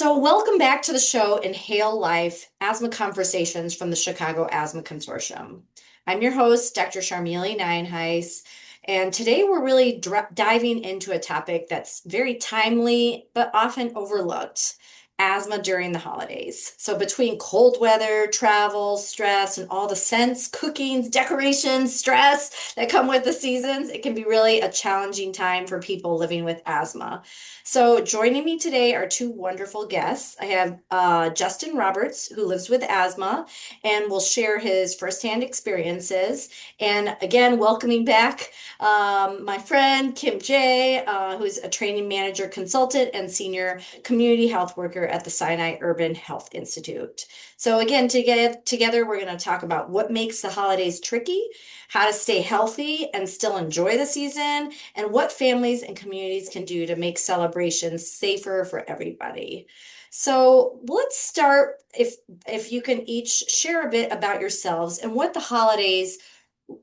Welcome back to the show Inhale Life Asthma Conversations from the Chicago Asthma Consortium. I'm your host, Dr. Sharmili Nienhuis, and today we're really diving into a topic that's very timely but often overlooked: asthma during the holidays. So, between cold weather, travel, stress, and all the scents, cookings, decorations, stress that come with the seasons, it can be really a challenging time for people living with asthma. So, joining me today are two wonderful guests. I have Justin Roberts, who lives with asthma and will share his firsthand experiences. And again, welcoming back my friend Kim J, who's a training manager consultant and senior community health worker at the Sinai Urban Health Institute. So, again, together, we're going to talk about what makes the holidays tricky, how to stay healthy and still enjoy the season, and what families and communities can do to make celebrations safer for everybody. So let's start if you can each share a bit about yourselves and what the holidays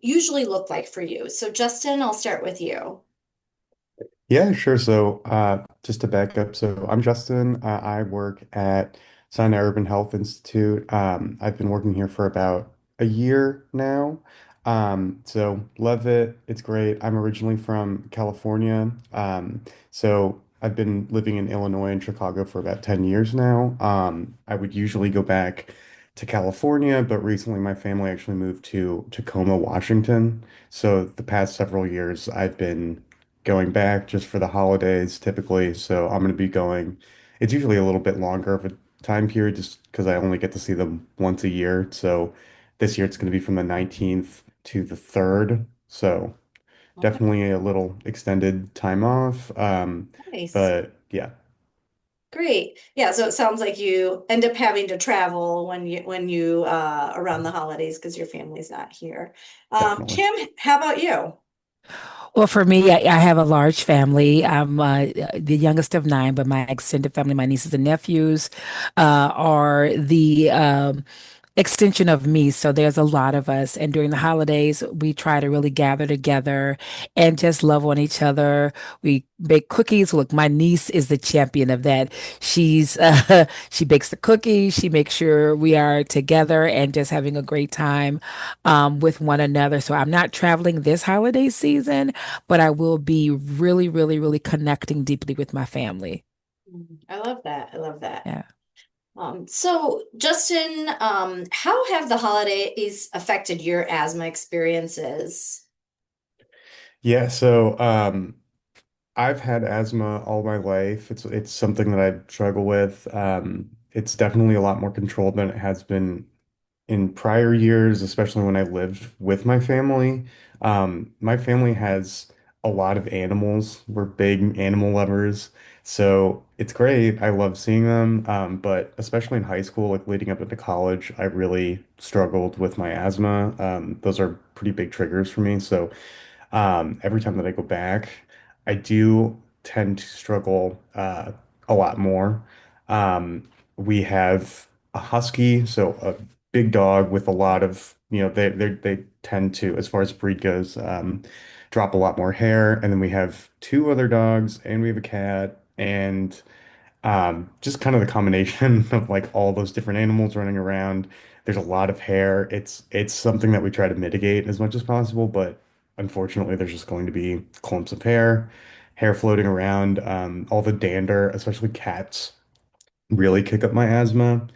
usually look like for you. So Justin, I'll start with you. Yeah, sure. Just to back up, so I'm Justin. I work at Sinai Urban Health Institute. I've been working here for about a year now. Love it. It's great. I'm originally from California. I've been living in Illinois and Chicago for about 10 years now. I would usually go back to California, but recently my family actually moved to Tacoma, Washington. So the past several years, I've been going back just for the holidays typically. So I'm going to be going. It's usually a little bit longer of a time period just because I only get to see them once a year. So this year it's going to be from the 19th to the 3rd. So Okay, definitely a little extended time off. nice. But yeah, Great. Yeah, so it sounds like you end up having to travel when you around the holidays because your family's not here. definitely. Kim, how about you? Well, for me, I have a large family. I'm the youngest of nine, but my extended family, my nieces and nephews, are the extension of me. So there's a lot of us. And during the holidays, we try to really gather together and just love on each other. We bake cookies. Look, my niece is the champion of that. She bakes the cookies. She makes sure we are together and just having a great time with one another. So I'm not traveling this holiday season, but I will be really, really, really connecting deeply with my family. I love that. I love that. Yeah. So Justin, how have the holidays affected your asthma experiences? Yeah, I've had asthma all my life. It's something that I struggle with. It's definitely a lot more controlled than it has been in prior years, especially when I lived with my family. My family has a lot of animals. We're big animal lovers, so it's great. I love seeing them. But especially in high school, like leading up into college, I really struggled with my asthma. Those are pretty big triggers for me. Every time that I go back, I do tend to struggle a lot more. We have a husky, so a big dog with a lot of, they tend to, as far as breed goes, drop a lot more hair. And then we have two other dogs, and we have a cat, and just kind of the combination of like all those different animals running around. There's a lot of hair. It's something that we try to mitigate as much as possible, but unfortunately, there's just going to be clumps of hair floating around. All the dander, especially cats, really kick up my asthma.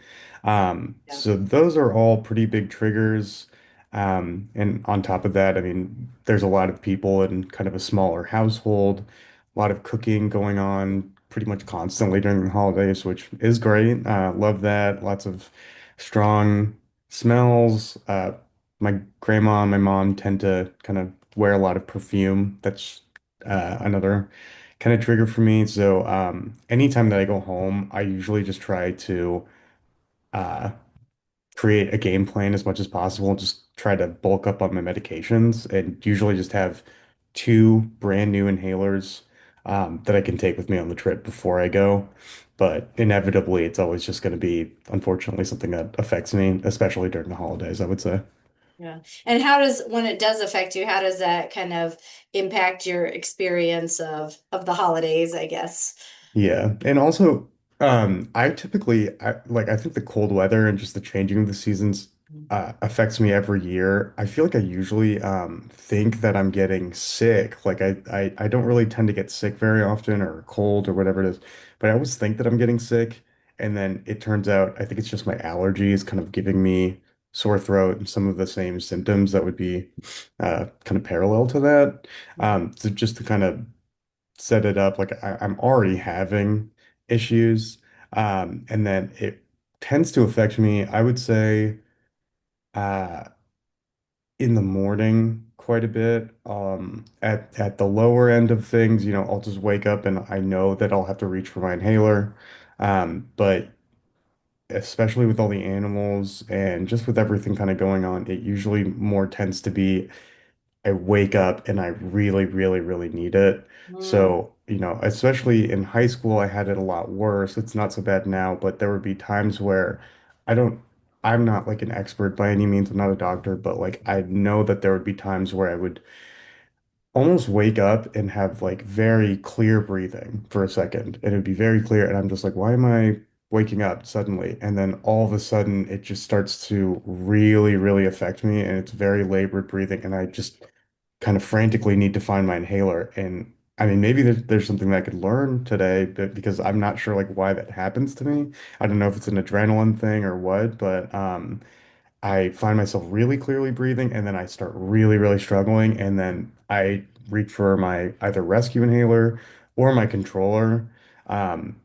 Yeah. So those are all pretty big triggers. And on top of that, I mean, there's a lot of people in kind of a smaller household, a lot of cooking going on pretty much constantly during the holidays, which is great. Love that. Lots of strong smells. My grandma and my mom tend to kind of wear a lot of perfume. That's another kind of trigger for me. Anytime that I go home, I usually just try to uh, create a game plan as much as possible, just try to bulk up on my medications, and usually just have two brand new inhalers that I can take with me on the trip before I go. But inevitably, it's always just going to be, unfortunately, something that affects me, especially during the holidays, I would say. Yeah. And how does, when it does affect you, how does that kind of impact your experience of the holidays, I guess? Yeah. And also, I typically I think the cold weather and just the changing of the seasons affects me every year. I feel like I usually think that I'm getting sick. Like I don't really tend to get sick very often or cold or whatever it is, but I always think that I'm getting sick, and then it turns out I think it's just my allergies kind of giving me sore throat and some of the same symptoms that would be kind of parallel to that. So just to kind of set it up like I'm already having issues. And then it tends to affect me, I would say, uh, in the morning quite a bit. At the lower end of things, I'll just wake up and I know that I'll have to reach for my inhaler. But especially with all the animals and just with everything kind of going on, it usually more tends to be I wake up and I really, really, really need it. Mm, So, especially in high school, I had it a lot worse. It's not so bad now, but there would be times where I don't, I'm not like an expert by any means. I'm not a doctor, but like I know that there would be times where I would almost wake up and have like very clear breathing for a second. And it'd be very clear. And I'm just like, why am I waking up suddenly? And then all of a sudden it just starts to really, really affect me. And it's very labored breathing. And I just kind of frantically need to find my inhaler. And I mean, maybe there's something that I could learn today, but because I'm not sure like why that happens to me. I don't know if it's an adrenaline thing or what, but I find myself really clearly breathing and then I start really, really struggling. And then I reach for my either rescue inhaler or my controller. Um,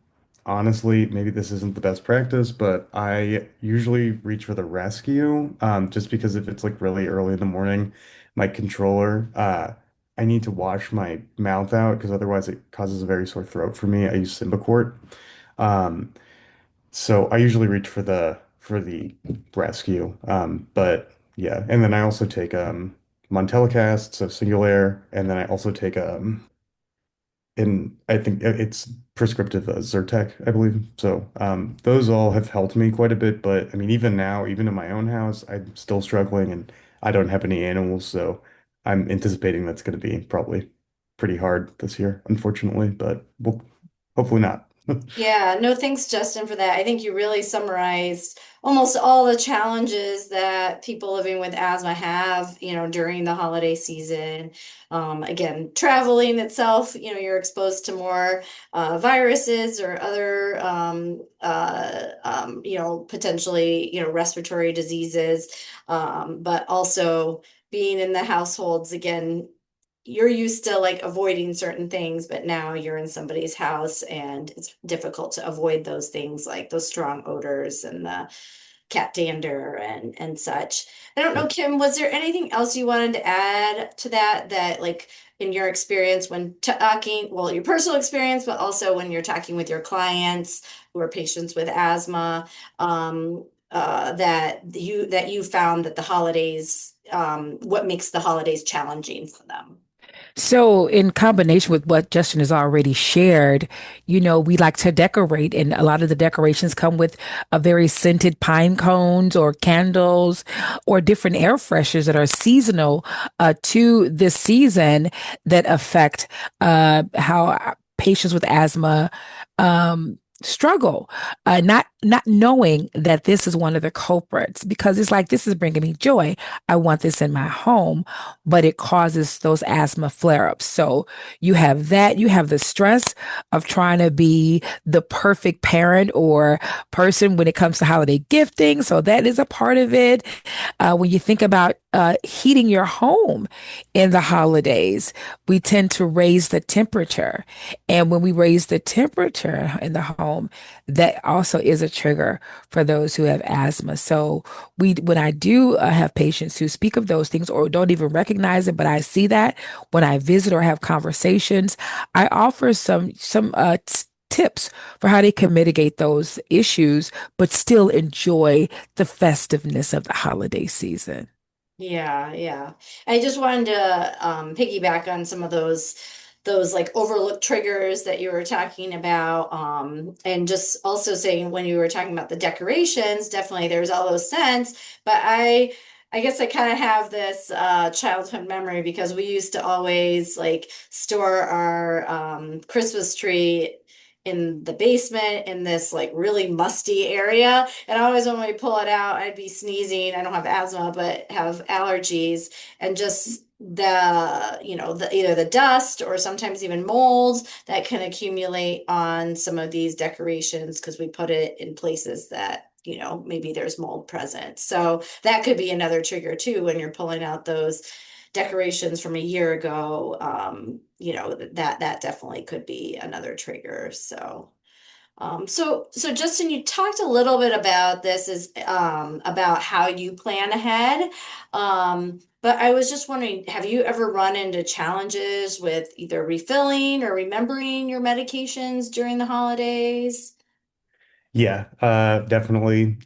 Honestly, maybe this isn't the best practice, but I usually reach for the rescue just because if it's like really early in the morning, my controller, I need to wash my mouth out because otherwise it causes a very sore throat for me. I use Symbicort. Um, so I usually reach for the rescue. But yeah, and then I also take Montelicast, so single air, and then I also take and I think it's prescriptive Zyrtec, I believe. So those all have helped me quite a bit. But I mean, even now, even in my own house, I'm still struggling, and I don't have any animals, so I'm anticipating that's going to be probably pretty hard this year, unfortunately. But we'll hopefully not. yeah, no thanks, Justin, for that. I think you really summarized almost all the challenges that people living with asthma have, during the holiday season. Again, traveling itself, you're exposed to more viruses or other, potentially, respiratory diseases. But also being in the households, again, you're used to like avoiding certain things, but now you're in somebody's house and it's difficult to avoid those things like those strong odors and the cat dander and such. I don't know, Yep. Kim, was there anything else you wanted to add to that like in your experience when talking, well, your personal experience, but also when you're talking with your clients who are patients with asthma, that you found that the holidays, what makes the holidays challenging for them? So, in combination with what Justin has already shared, we like to decorate, and a lot of the decorations come with a very scented pine cones or candles or different air fresheners that are seasonal to this season that affect how patients with asthma struggle, not knowing that this is one of the culprits because it's like this is bringing me joy. I want this in my home, but it causes those asthma flare-ups. So you have that, you have the stress of trying to be the perfect parent or person when it comes to holiday gifting. So that is a part of it. When you think about heating your home in the holidays, we tend to raise the temperature. And when we raise the temperature in the home, that also is a trigger for those who have asthma. So when I do have patients who speak of those things or don't even recognize it, but I see that when I visit or have conversations, I offer some tips for how they can mitigate those issues, but still enjoy the festiveness of the holiday season. Yeah, yeah. I just wanted to piggyback on some of those like overlooked triggers that you were talking about. And just also saying when you were talking about the decorations, definitely there's all those scents. But I guess I kind of have this childhood memory because we used to always like store our Christmas tree in the basement in this like really musty area. And I always when we pull it out, I'd be sneezing. I don't have asthma, but have allergies and just the either the dust or sometimes even mold that can accumulate on some of these decorations because we put it in places that maybe there's mold present. So that could be another trigger too when you're pulling out those decorations from a year ago. That definitely could be another trigger. So Justin, you talked a little bit about this is about how you plan ahead. But I was just wondering, have you ever run into challenges with either refilling or remembering your medications during the holidays? Yeah, definitely.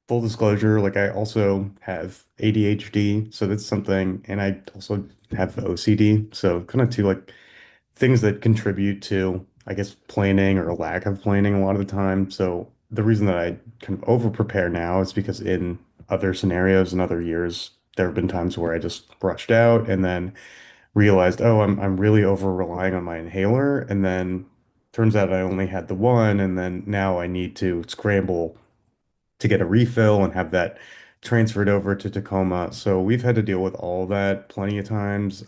Full disclosure, like I also have ADHD, so that's something, and I also have OCD, so kind of two like things that contribute to, I guess, planning or a lack of planning a lot of the time. So the reason that I kind of over prepare now is because in other scenarios and other years, there have been times where I just rushed out and then realized, oh, I'm really over relying on my inhaler, and then turns out I only had the one, and then now I need to scramble to get a refill and have that transferred over to Tacoma. So we've had to deal with all that plenty of times.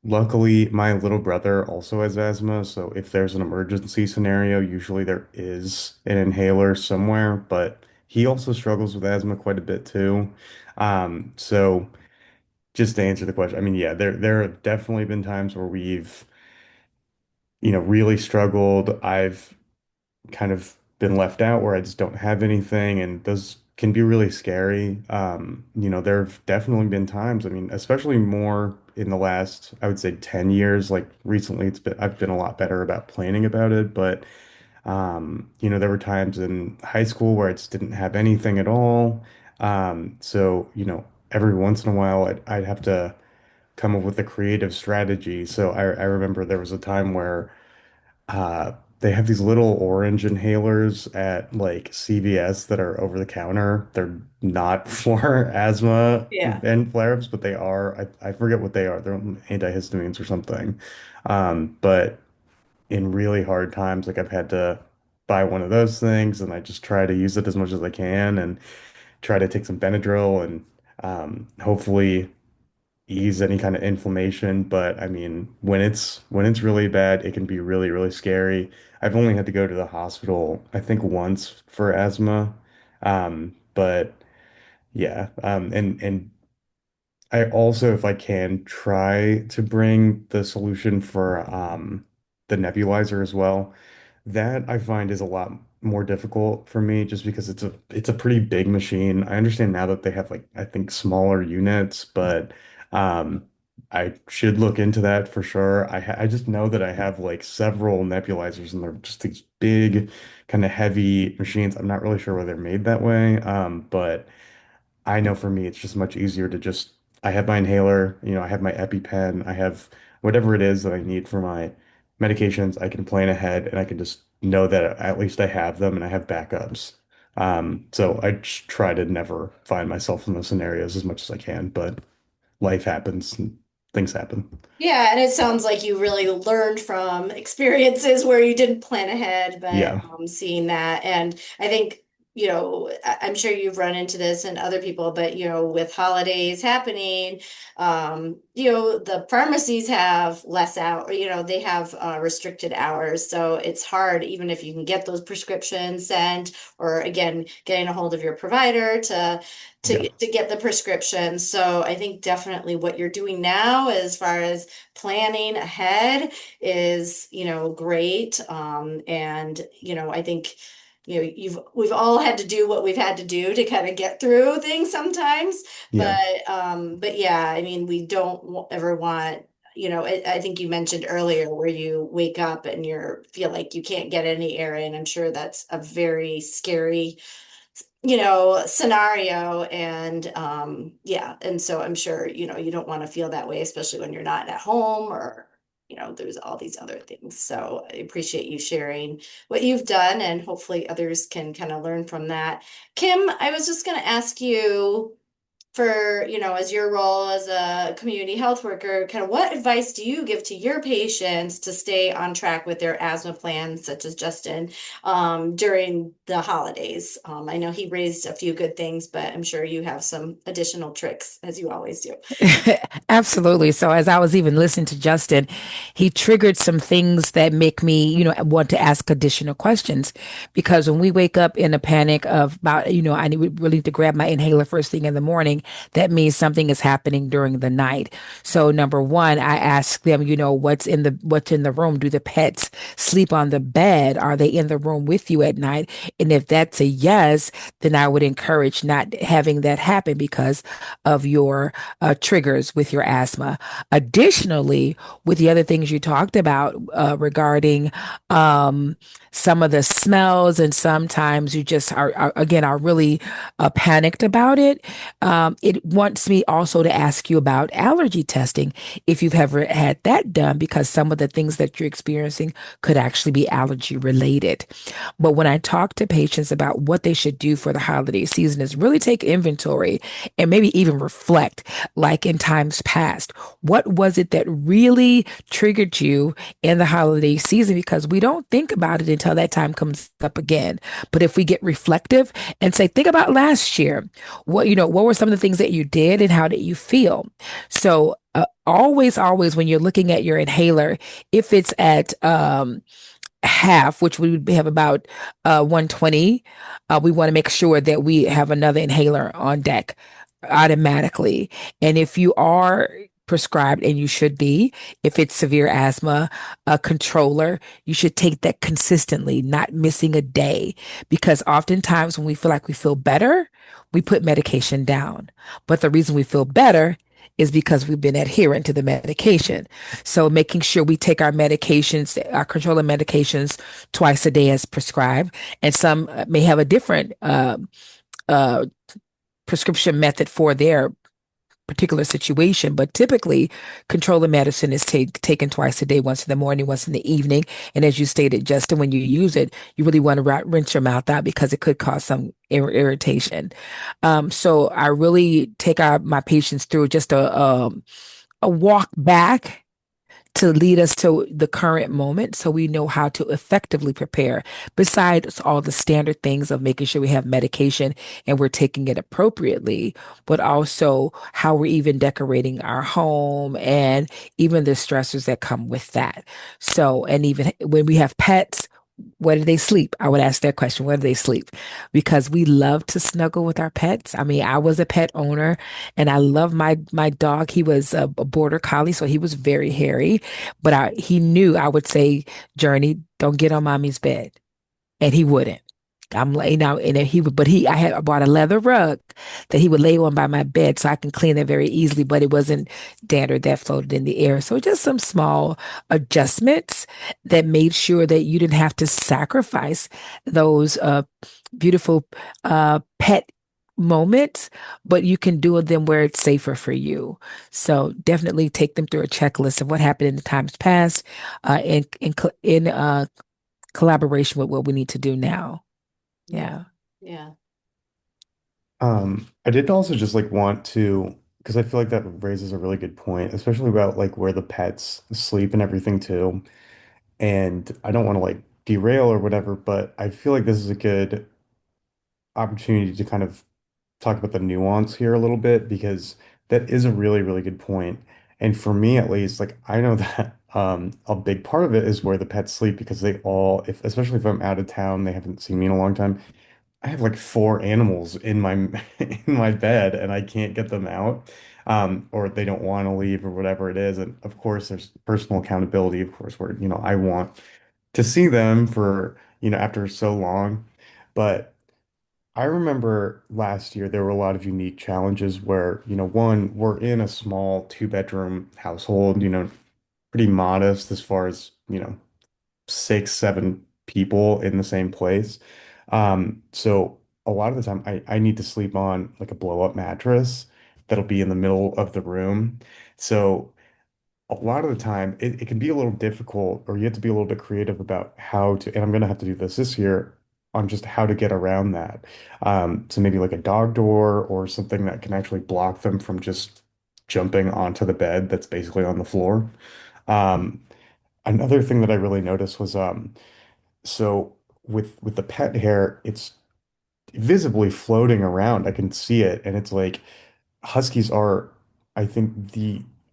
Luckily, my little brother also has asthma, so if there's an emergency scenario, usually there is an inhaler somewhere, but he also struggles with asthma quite a bit too. So just to answer the question, I mean, yeah, there have definitely been times where we've, really struggled. I've kind of been left out where I just don't have anything, and those can be really scary. There have definitely been times, I mean, especially more in the last, I would say 10 years, like recently I've been a lot better about planning about it, but there were times in high school where I just didn't have anything at all. So, every once in a while I'd have to come up with a creative strategy. So I remember there was a time where they have these little orange inhalers at like CVS that are over the counter. They're not for asthma Yeah. and flare-ups, but they are. I forget what they are. They're antihistamines or something. But in really hard times, like I've had to buy one of those things, and I just try to use it as much as I can, and try to take some Benadryl, and hopefully ease any kind of inflammation. But I mean, when it's really bad, it can be really, really scary. I've only had to go to the hospital, I think once for asthma. But yeah, and I also, if I can, try to bring the solution for the nebulizer as well. That I find is a lot more difficult for me just because it's a pretty big machine. I understand now that they have like I think smaller units, but um I should look into that for sure. I just know that I have like several nebulizers and they're just these big kind of heavy machines. I'm not really sure why they're made that way. But I know for me, it's just much easier to just, I have my inhaler, I have my EpiPen, I have whatever it is that I need for my medications. I can plan ahead and I can just know that at least I have them and I have backups. So I just try to never find myself in those scenarios as much as I can, but life happens and things happen. Yeah, and it sounds like you really learned from experiences where you didn't plan ahead, but Yeah. seeing that. And I think, I'm sure you've run into this and other people, but, with holidays happening, the pharmacies have less out, they have restricted hours. So it's hard, even if you can get those prescriptions sent, or again, getting a hold of your provider Yeah. to get the prescription. So I think definitely what you're doing now as far as planning ahead is, great. And I think, we've all had to do what we've had to do to kind of get through things sometimes. Yeah. But yeah, I mean, we don't ever want, I think you mentioned earlier where you wake up and feel like you can't get any air in. I'm sure that's a very scary scenario. And yeah, and so I'm sure, you don't want to feel that way, especially when you're not at home or, there's all these other things. So I appreciate you sharing what you've done and hopefully others can kind of learn from that. Kim, I was just going to ask you, for, as your role as a community health worker, kind of what advice do you give to your patients to stay on track with their asthma plans, such as Justin, during the holidays? I know he raised a few good things, but I'm sure you have some additional tricks, as you always do. Absolutely. So as I was even listening to Justin, he triggered some things that make me, want to ask additional questions. Because when we wake up in a panic of about, I need, we really need to grab my inhaler first thing in the morning, that means something is happening during the night. So number one, I ask them, what's in the room? Do the pets sleep on the bed? Are they in the room with you at night? And if that's a yes, then I would encourage not having that happen because of your triggers with your asthma. Additionally, with the other things you talked about regarding um, some of the smells, and sometimes you just again are really panicked about it. It wants me also to ask you about allergy testing if you've ever had that done, because some of the things that you're experiencing could actually be allergy related. But when I talk to patients about what they should do for the holiday season, is really take inventory and maybe even reflect, like in times past. What was it that really triggered you in the holiday season? Because we don't think about it until that time comes up again. But if we get reflective and say, think about last year, what were some of the things that you did and how did you feel? So, always, when you're looking at your inhaler, if it's at half, which we would have about 120, we want to make sure that we have another inhaler on deck automatically. And if you are prescribed, and you should be, if it's severe asthma, a controller, you should take that consistently, not missing a day. Because oftentimes when we feel like we feel better, we put medication down. But the reason we feel better is because we've been adherent to the medication. So making sure we take our medications, our controller medications, twice a day as prescribed. And some may have a different uh, prescription method for their particular situation, but typically controller medicine is taken twice a day, once in the morning, once in the evening. And as you stated, Justin, when you use it, you really want to rinse your mouth out because it could cause some irritation. So I really take my patients through just a walk back to lead us to the current moment so we know how to effectively prepare, besides all the standard things of making sure we have medication and we're taking it appropriately, but also how we're even decorating our home and even the stressors that come with that. So, and even when we have pets, where do they sleep? I would ask that question. Where do they sleep? Because we love to snuggle with our pets. I mean, I was a pet owner and I love my dog. He was a border collie, so he was very hairy, but he knew I would say, Journey, don't get on mommy's bed. And he wouldn't. I'm laying out, and then I bought a leather rug that he would lay on by my bed so I can clean it very easily, but it wasn't dander that floated in the air. So just some small adjustments that made sure that you didn't have to sacrifice those beautiful pet moments, but you can do them where it's safer for you. So definitely take them through a checklist of what happened in the times past, in collaboration with what we need to do now. Yeah. Yeah. Yeah. I did also just like want to, because I feel like that raises a really good point, especially about like where the pets sleep and everything too. And I don't want to like derail or whatever, but I feel like this is a good opportunity to kind of talk about the nuance here a little bit because that is a really, really good point. And for me at least, like I know that a big part of it is where the pets sleep because they all, if especially if I'm out of town, they haven't seen me in a long time. I have like four animals in my in my bed and I can't get them out. Or they don't want to leave or whatever it is. And of course there's personal accountability, of course, where, I want to see them for, after so long. But I remember last year there were a lot of unique challenges where, one, we're in a small two-bedroom household, pretty modest as far as, six, seven people in the same place. So a lot of the time I need to sleep on like a blow-up mattress that'll be in the middle of the room. So a lot of the time it can be a little difficult or you have to be a little bit creative about how to, and I'm gonna have to do this year on just how to get around that. So maybe like a dog door or something that can actually block them from just jumping onto the bed that's basically on the floor. Um, Another thing that I really noticed was so with the pet hair, it's visibly floating around. I can see it, and it's like Huskies are, I think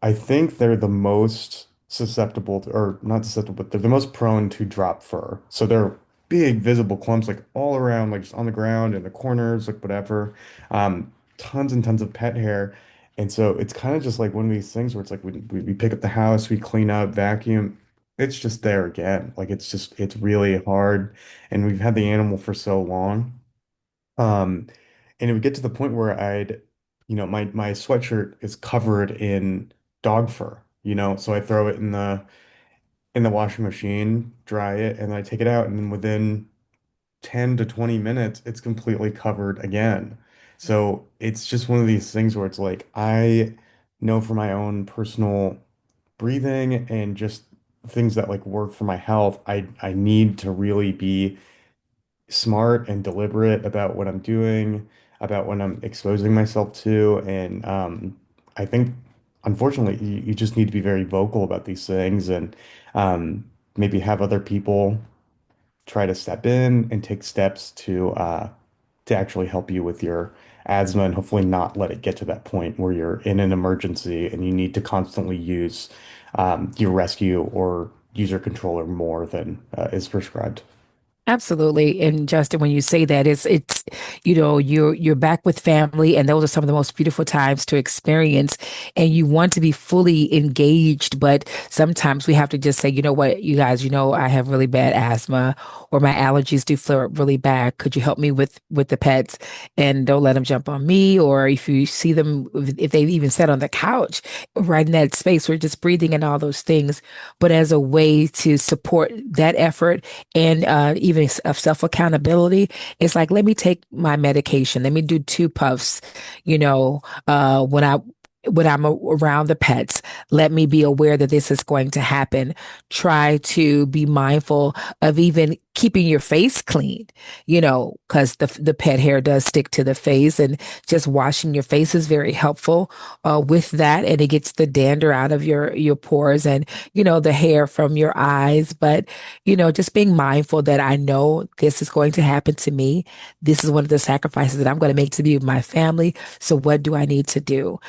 I think they're the most susceptible to, or not susceptible, but they're the most prone to drop fur. So they're big visible clumps like all around, like just on the ground in the corners, like whatever. Tons and tons of pet hair. And so it's kind of just like one of these things where it's like we pick up the house, we clean up, vacuum. It's just there again. Like it's really hard. And we've had the animal for so long. Um, and it would get to the point where my sweatshirt is covered in dog fur, so I throw it in the washing machine, dry it, and I take it out, and then within 10 to 20 minutes, it's completely covered again. So it's just one of these things where it's like I know for my own personal breathing and just things that like work for my health, I need to really be smart and deliberate about what I'm doing, about what I'm exposing myself to. And I think, unfortunately, you just need to be very vocal about these things and maybe have other people try to step in and take steps to actually help you with your asthma and hopefully not let it get to that point where you're in an emergency and you need to constantly use your rescue or user controller more than is prescribed. Absolutely. And Justin, when you say that, it's you're back with family, and those are some of the most beautiful times to experience. And you want to be fully engaged, but sometimes we have to just say, you know what, you guys, I have really bad asthma, or my allergies do flare up really bad. Could you help me with the pets? And don't let them jump on me. Or if you see them, if they even sit on the couch, right in that space, we're just breathing and all those things. But as a way to support that effort and even of self accountability. It's like, let me take my medication. Let me do 2 puffs, when I'm around the pets, let me be aware that this is going to happen. Try to be mindful of even keeping your face clean, because the pet hair does stick to the face, and just washing your face is very helpful with that, and it gets the dander out of your pores and the hair from your eyes. But just being mindful that I know this is going to happen to me. This is one of the sacrifices that I'm going to make to be with my family. So what do I need to do?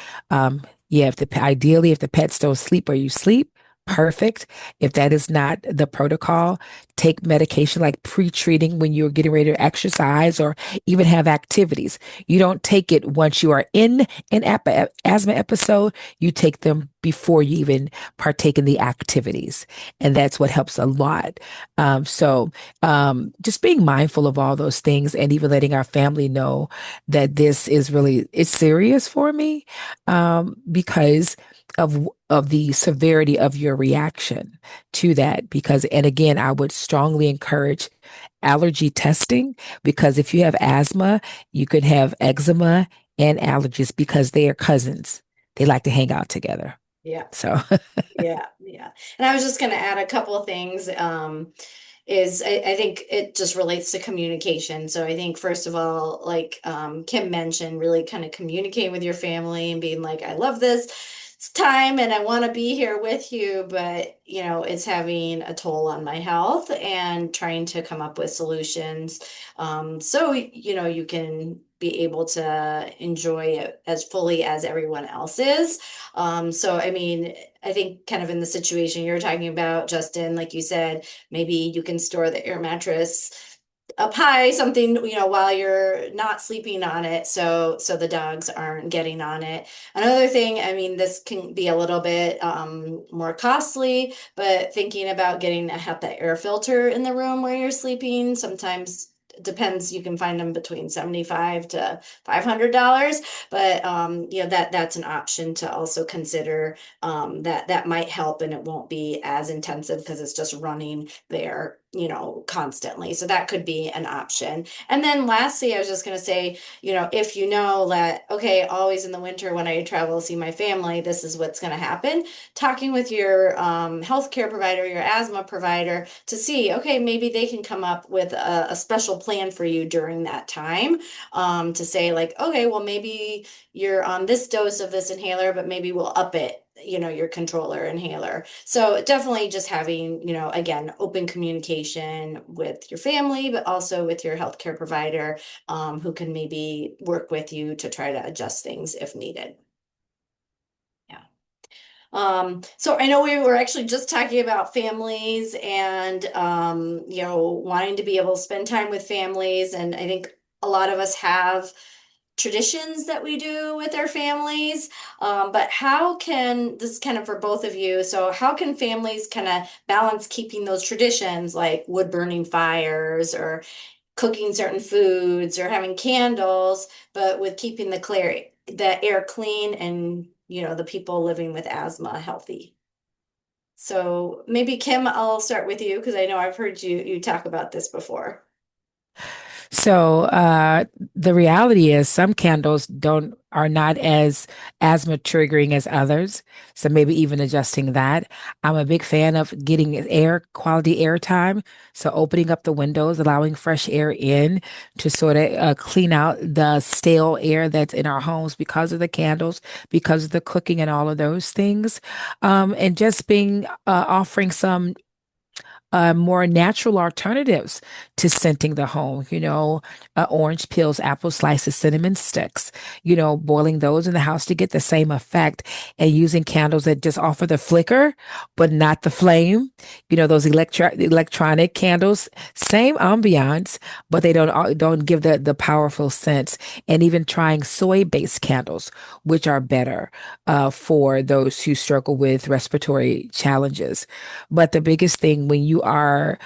Yeah, ideally, if the pets don't sleep where you sleep, perfect. If that is not the protocol, take medication like pre-treating when you're getting ready to exercise or even have activities. You don't take it once you are in an asthma episode. You take them before you even partake in the activities. And that's what helps a lot. Just being mindful of all those things, and even letting our family know that this is really, it's serious for me, because of the severity of your reaction to that. Because, and again, I would strongly encourage allergy testing, because if you have asthma, you could have eczema and allergies because they are cousins. They like to hang out together. Yeah. So, Yeah, yeah. And I was just going to add a couple of things. I think it just relates to communication. So I think first of all, like Kim mentioned, really kind of communicating with your family and being like, I love this time and I want to be here with you, but it's having a toll on my health and trying to come up with solutions. So you can be able to enjoy it as fully as everyone else is. So I mean, I think kind of in the situation you're talking about, Justin, like you said, maybe you can store the air mattress up high, something, while you're not sleeping on it, so the dogs aren't getting on it. Another thing, I mean, this can be a little bit more costly, but thinking about getting a HEPA air filter in the room where you're sleeping, sometimes depends, you can find them between 75 to $500, but that's an option to also consider. That might help, and it won't be as intensive because it's just running there, constantly. So that could be an option. And then lastly, I was just going to say, if you know that, okay, always in the winter when I travel to see my family, this is what's going to happen, talking with your healthcare provider, your asthma provider to see, okay, maybe they can come up with a special plan for you during that time, to say like, okay, well, maybe you're on this dose of this inhaler, but maybe we'll up it, your controller inhaler. So definitely just having, again, open communication with your family, but also with your healthcare provider, who can maybe work with you to try to adjust things if needed. Yeah. So I know we were actually just talking about families and, wanting to be able to spend time with families. And I think a lot of us have traditions that we do with our families. But how can, this is kind of for both of you, so how can families kind of balance keeping those traditions like wood burning fires or cooking certain foods or having candles, but with keeping the air clean and, the people living with asthma healthy? So maybe Kim, I'll start with you because I know I've heard you talk about this before. So the reality is some candles don't are not as asthma triggering as others. So maybe even adjusting that. I'm a big fan of getting quality air time. So opening up the windows, allowing fresh air in to sort of clean out the stale air that's in our homes because of the candles, because of the cooking and all of those things. And just being offering some more natural alternatives to scenting the home, orange peels, apple slices, cinnamon sticks, boiling those in the house to get the same effect and using candles that just offer the flicker, but not the flame. Those electronic candles, same ambiance, but they don't give the powerful sense. And even trying soy-based candles, which are better for those who struggle with respiratory challenges. But the biggest thing when you are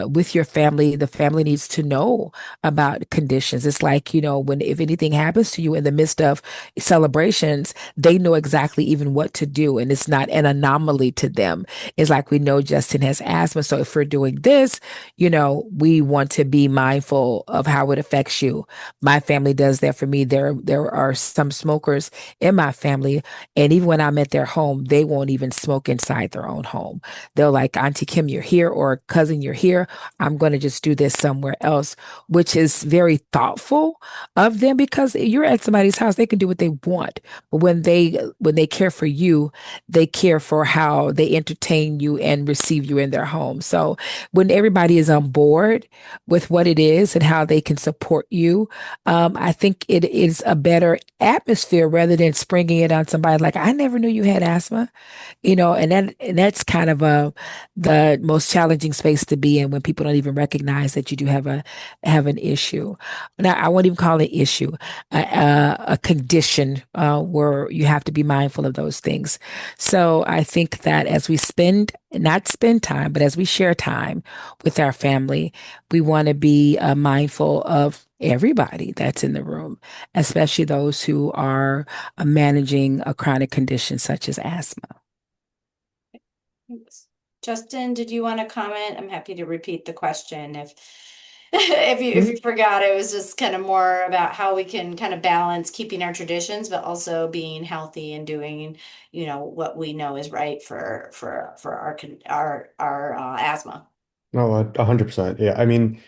with your family, the family needs to know about conditions. It's like, when if anything happens to you in the midst of celebrations, they know exactly even what to do. And it's not an anomaly to them. It's like we know Justin has asthma. So if we're doing this, we want to be mindful of how it affects you. My family does that for me. There are some smokers in my family, and even when I'm at their home, they won't even smoke inside their own home. They'll like, Auntie Kim, you're here, or cousin, you're here. I'm going to just do this somewhere else, which is very thoughtful of them because you're at somebody's house, they can do what they want. But when they care for you, they care for how they entertain you and receive you in their home. So when everybody is on board with what it is and how they can support you, I think it is a better atmosphere rather than springing it on somebody like, I never knew you had asthma. And that's kind of the most challenging space to be in when people don't even recognize that you do have an issue. Now, I won't even call it issue, a condition where you have to be mindful of those things. So I think that as we not spend time, but as we share time with our family, we want to be mindful of everybody that's in the room, especially those who are managing a chronic condition such as asthma. Thanks. Justin, did you want to comment? I'm happy to repeat the question if if you forgot. It was just kind of more about how we can kind of balance keeping our traditions, but also being healthy and doing, what we know is right for our asthma. No, 100%. Yeah. I mean,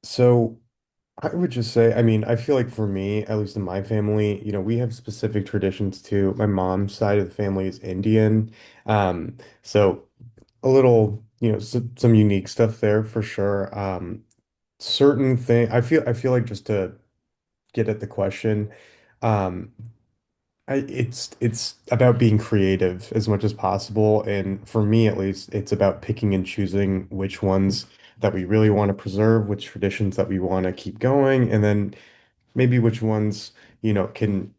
so I would just say, I mean, I feel like for me, at least in my family, we have specific traditions too. My mom's side of the family is Indian. So a little, some unique stuff there for sure. Certain thing, I feel like just to get at the question, um, it's about being creative as much as possible. And for me, at least, it's about picking and choosing which ones that we really want to preserve, which traditions that we want to keep going, and then maybe which ones, can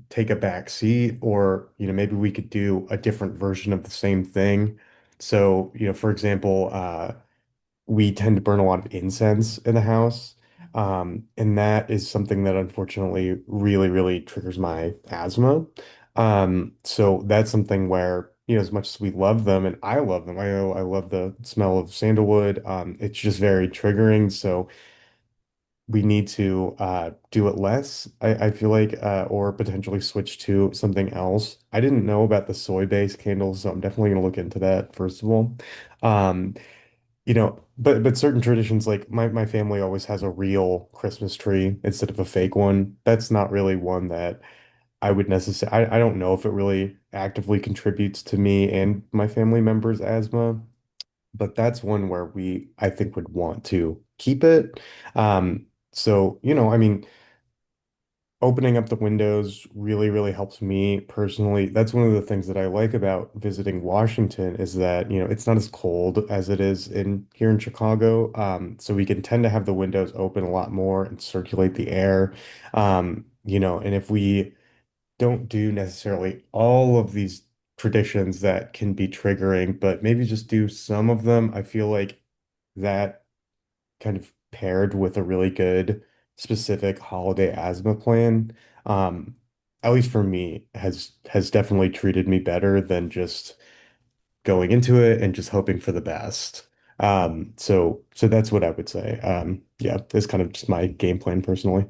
take a back seat, or, maybe we could do a different version of the same thing. So, for example, we tend to burn a lot of incense in the house. And that is something that unfortunately really, really triggers my asthma. So that's something where, as much as we love them and I love them, I know I love the smell of sandalwood. It's just very triggering. So we need to do it less, I feel like, or potentially switch to something else. I didn't know about the soy-based candles, so I'm definitely going to look into that, first of all. Um, but certain traditions, like my family always has a real Christmas tree instead of a fake one. That's not really one that I would necessarily, I don't know if it really actively contributes to me and my family members' asthma, but that's one where I think, would want to keep it. So, I mean, opening up the windows really, really helps me personally. That's one of the things that I like about visiting Washington is that, it's not as cold as it is in here in Chicago. So we can tend to have the windows open a lot more and circulate the air. And if we don't do necessarily all of these traditions that can be triggering, but maybe just do some of them, I feel like that kind of paired with a really good specific holiday asthma plan, um, at least for me, has definitely treated me better than just going into it and just hoping for the best. So that's what I would say. Yeah, that's kind of just my game plan personally.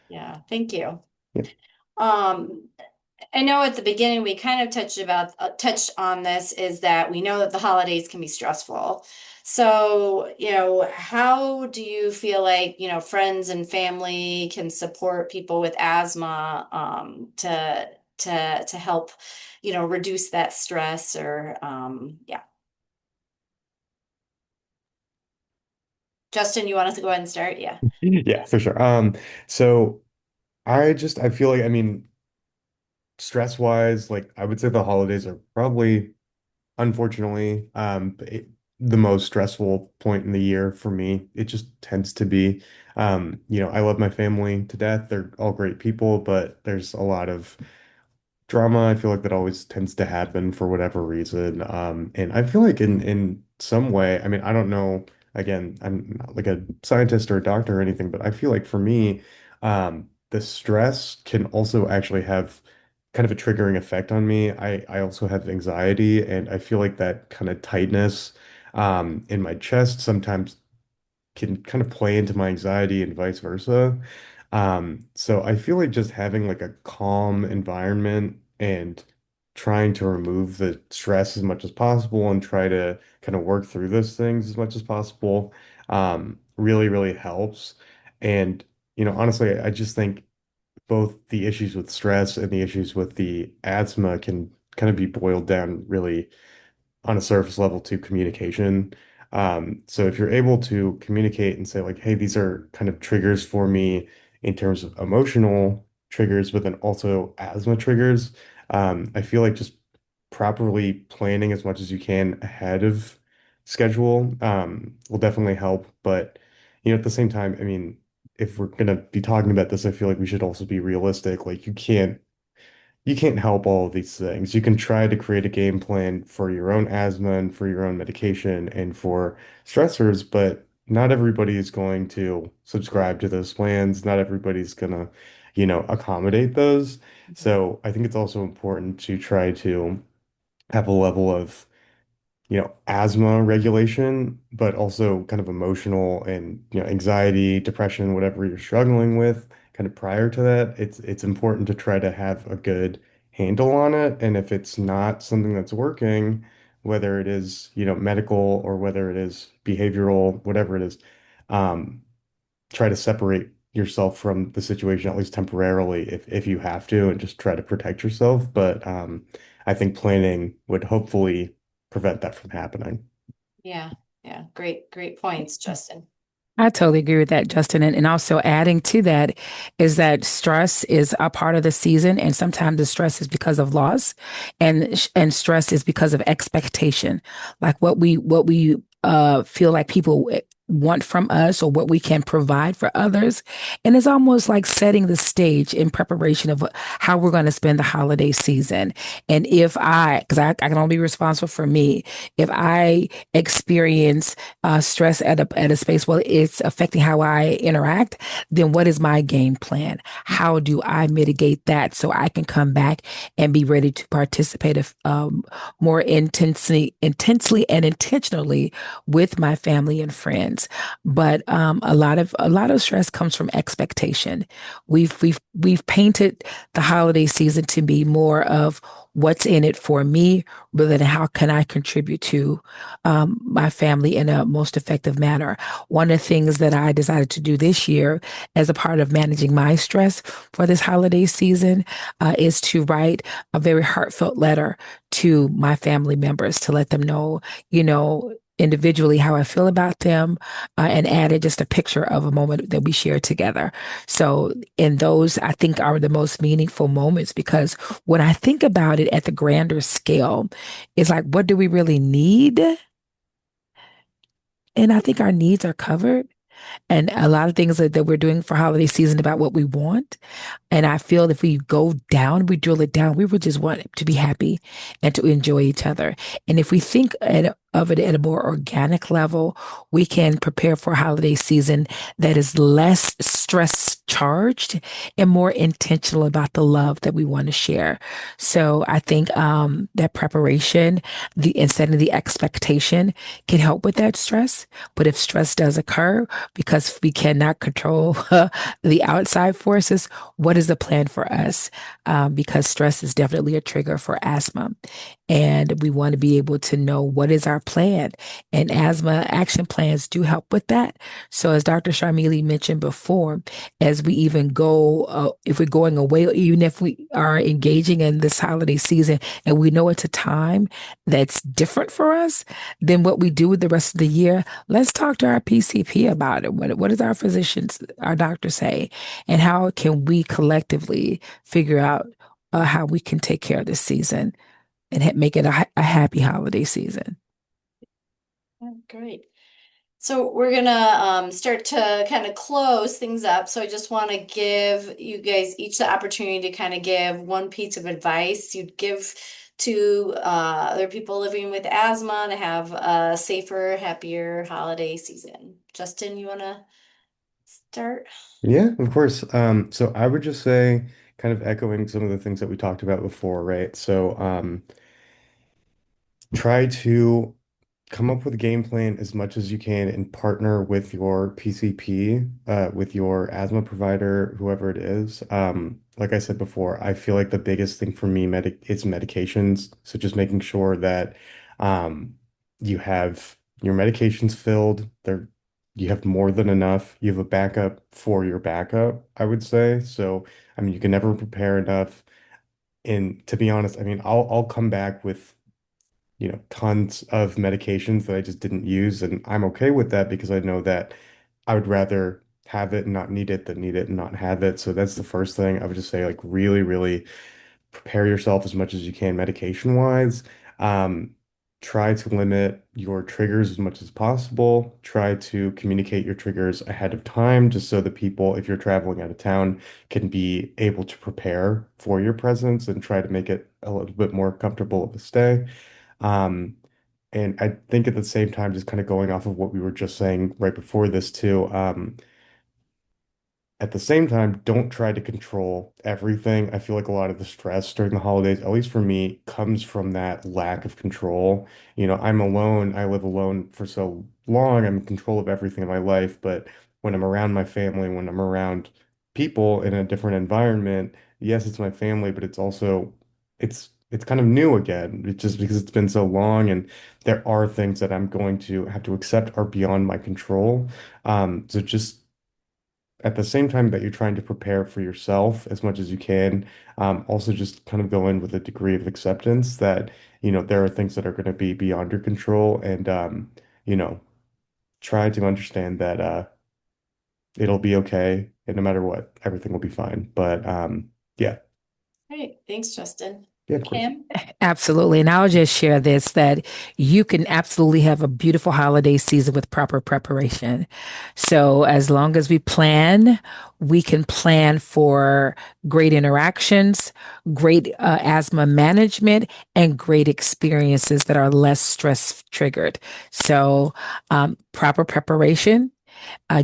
Yeah, thank you. Yeah. Um, I know at the beginning we kind of touched on this is that we know that the holidays can be stressful. So, how do you feel like, friends and family can support people with asthma to help, reduce that stress or yeah. Justin, you want us to go ahead and start? Yeah. Yeah, for sure. So I feel like, I mean, stress wise, like I would say the holidays are probably, unfortunately, the most stressful point in the year for me. It just tends to be. I love my family to death. They're all great people, but there's a lot of drama. I feel like that always tends to happen for whatever reason. And I feel like in some way, I mean, I don't know, again, I'm not like a scientist or a doctor or anything, but I feel like for me, the stress can also actually have kind of a triggering effect on me. I also have anxiety, and I feel like that kind of tightness in my chest sometimes can kind of play into my anxiety and vice versa. So I feel like just having like a calm environment and trying to remove the stress as much as possible and try to kind of work through those things as much as possible, really, really helps. And, honestly, I just think both the issues with stress and the issues with the asthma can kind of be boiled down really on a surface level to communication. So if you're able to communicate and say like, hey, these are kind of triggers for me in terms of emotional triggers, but then also asthma triggers, I feel like just properly planning as much as you can ahead of schedule, will definitely help. But, at the same time, I mean, if we're gonna be talking about this, I feel like we should also be realistic. Like you can't help all of these things. You can try to create a game plan for your own asthma and for your own medication and for stressors, but not everybody is going to subscribe to those plans. Not everybody's gonna, accommodate those. So I think it's also important to try to have a level of asthma regulation, but also kind of emotional and, anxiety, depression, whatever you're struggling with, kind of prior to that. It's important to try to have a good handle on it. And if it's not something that's working, whether it is, medical or whether it is behavioral, whatever it is, um, try to separate yourself from the situation, at least temporarily, if you have to, and just try to protect yourself. But I think planning would hopefully prevent that from happening. Yeah. Yeah. Great points, Justin. I totally agree with that, Justin. And also adding to that is that stress is a part of the season. And sometimes the stress is because of loss and stress is because of expectation. Like what we feel like people want from us or what we can provide for others. And it's almost like setting the stage in preparation of how we're going to spend the holiday season. And because I can only be responsible for me, if I experience stress at a space where it's affecting how I interact, then what is my game plan? How do I mitigate that so I can come back and be ready to participate more intensely and intentionally with my family and friends? sense. But a lot of stress comes from expectation. We've painted the holiday season to be more of what's in it for me rather than how can I contribute to my family in a most effective manner. One of the things that I decided to do this year as a part of managing my stress for this holiday season is to write a very heartfelt letter to my family members to let them know, individually how I feel about them, and added just a picture of a moment that we shared together. So, in those, I think are the most meaningful moments because when I think about it at the grander scale, it's like, what do we really need? And I think our needs are covered. And a lot of things that we're doing for holiday season about what we want. And I feel if we go down, we drill it down, we would just want to be happy and to enjoy each other. And if we think of it at a more organic level, we can prepare for a holiday season that is less stress charged and more intentional about the love that we want to share. So I think that preparation, and setting the expectation can help with that stress. But if stress does occur because we cannot control the outside forces, what is the plan for us? Because stress is definitely a trigger for asthma. And we want to be able to know what is our plan. And asthma action plans do help with that. So, as Dr. Sharmili mentioned before, as we even go, if we're going away, even if we are engaging in this holiday season and we know it's a time that's different for us than what we do with the rest of the year, let's talk to our PCP about it. What does our physicians, our doctors say? And how can we collectively figure out how we can take care of this season and make it a happy holiday season? Yeah, great. So we're gonna start to kind of close things up. So I just want to give you guys each the opportunity to kind of give one piece of advice you'd give to other people living with asthma to have a safer, happier holiday season. Justin, you want to start? Yeah, of course. So I would just say, kind of echoing some of the things that we talked about before, right? So try to come up with a game plan as much as you can and partner with your PCP, with your asthma provider, whoever it is. Like I said before, I feel like the biggest thing for me is medications. So just making sure that um, you have your medications filled. You have more than enough. You have a backup for your backup, I would say. So, I mean, you can never prepare enough. And to be honest, I mean, I'll come back with tons of medications that I just didn't use. And I'm okay with that because I know that I would rather have it and not need it than need it and not have it. So that's the first thing. I would just say, like, really, really prepare yourself as much as you can medication wise. Um, Try to limit your triggers as much as possible. Try to communicate your triggers ahead of time, just so that people, if you're traveling out of town, can be able to prepare for your presence and try to make it a little bit more comfortable of a stay. Um, and I think at the same time, just kind of going off of what we were just saying right before this too, at the same time, don't try to control everything. I feel like a lot of the stress during the holidays, at least for me, comes from that lack of control. I'm alone. I live alone for so long. I'm in control of everything in my life. But when I'm around my family, when I'm around people in a different environment, yes, it's my family, but it's kind of new again. It's just because it's been so long, and there are things that I'm going to have to accept are beyond my control. So just at the same time that you're trying to prepare for yourself as much as you can, also just kind of go in with a degree of acceptance that, there are things that are going to be beyond your control and, you know, try to understand that it'll be okay. And no matter what, everything will be fine. But yeah, Great. Thanks, Justin. yeah, of course. Kim? Absolutely. And I'll just share this that you can absolutely have a beautiful holiday season with proper preparation. So, as long as we plan, we can plan for great interactions, great asthma management, and great experiences that are less stress triggered. So, proper preparation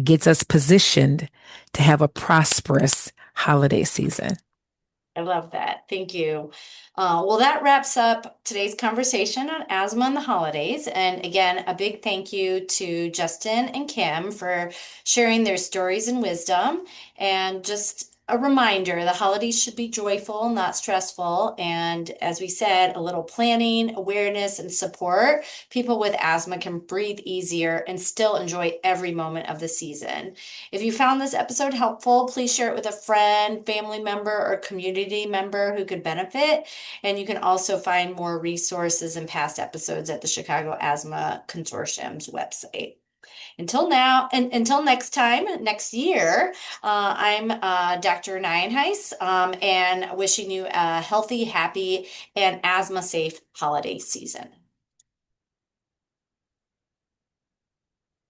gets us positioned to have a prosperous holiday season. I love that. Thank you. Well, that wraps up today's conversation on asthma and the holidays. And again, a big thank you to Justin and Kim for sharing their stories and wisdom. And just a reminder, the holidays should be joyful, not stressful. And as we said, a little planning, awareness, and support, people with asthma can breathe easier and still enjoy every moment of the season. If you found this episode helpful, please share it with a friend, family member, or community member who could benefit. And you can also find more resources and past episodes at the Chicago Asthma Consortium's website. Until now, and until next time, next year, I'm Dr. Nienhuis, and wishing you a healthy, happy, and asthma safe holiday season.